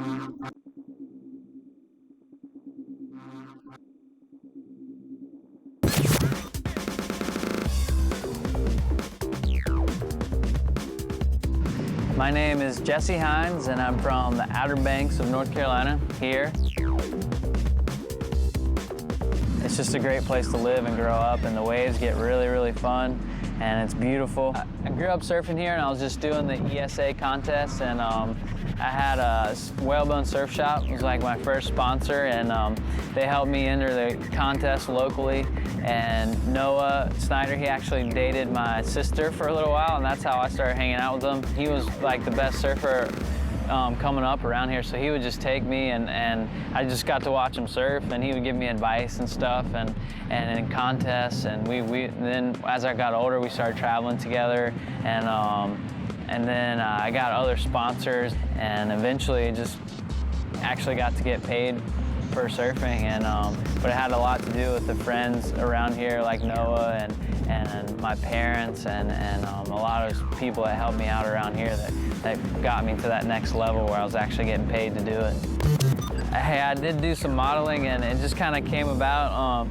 My name is Jesse Hines, and I'm from the Outer Banks of North Carolina here. It's just a great place to live and grow up, and the waves get really, really fun, and it's beautiful. I grew up surfing here, and I was just doing the ESA contest, and I had a Whalebone Surf Shop. It was like my first sponsor, and they helped me enter the contest locally. And Noah Snyder, he actually dated my sister for a little while, and that's how I started hanging out with him. He was like the best surfer coming up around here, so he would just take me, and I just got to watch him surf, and he would give me advice and stuff, and in contests, and then as I got older, we started traveling together, and then I got other sponsors, and eventually just actually got to get paid for surfing, and but it had a lot to do with the friends around here like Noah and my parents and a lot of those people that helped me out around here that got me to that next level where I was actually getting paid to do it. Hey, I did do some modeling, and it just kind of came about,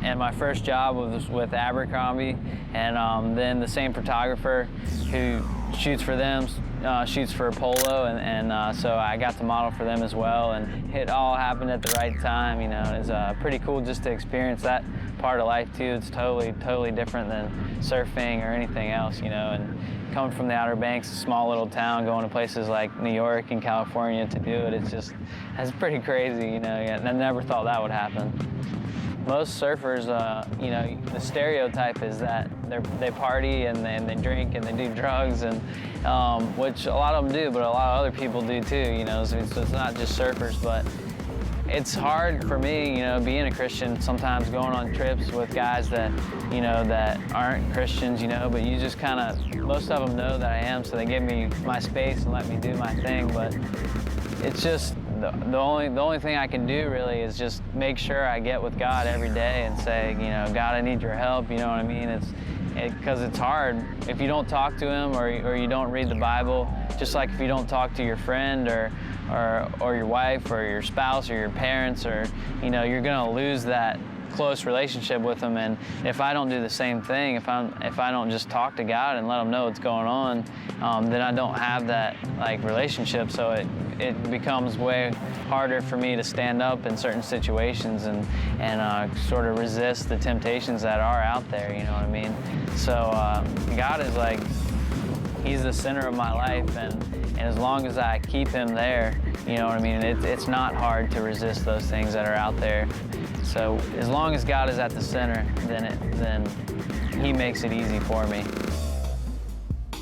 and my first job was with Abercrombie, and then the same photographer who shoots for them shoots for Polo, and so I got to model for them as well, and it all happened at the right time. You know, it's pretty cool just to experience that part of life too. It's totally different than surfing or anything else, you know, and coming from the Outer Banks, a small little town, going to places like New York and California to do it, it's pretty crazy, you know. I never thought that would happen. Most surfers, you know, the stereotype is that they party and they drink and they do drugs, and which a lot of them do, but a lot of other people do too, you know, so it's not just surfers. But it's hard for me, you know, being a Christian, sometimes going on trips with guys that, you know, that aren't Christians, you know, but you just kind of, most of them know that I am, so they give me my space and let me do my thing. But it's just, the only thing I can do really is just make sure I get with God every day and say, you know, God, I need your help, you know what I mean? Because it's hard if you don't talk to him or you don't read the Bible, just like if you don't talk to your friend or your wife or your spouse or your parents, or, you know, you're gonna lose that close relationship with them. And if I don't do the same thing, if I don't just talk to God and let him know what's going on, then I don't have that like relationship. So it becomes way harder for me to stand up in certain situations and sort of resist the temptations that are out there, you know what I mean? So God is like, he's the center of my life, and as long as I keep him there, you know what I mean, it's not hard to resist those things that are out there. So as long as God is at the center, then he makes it easy for me.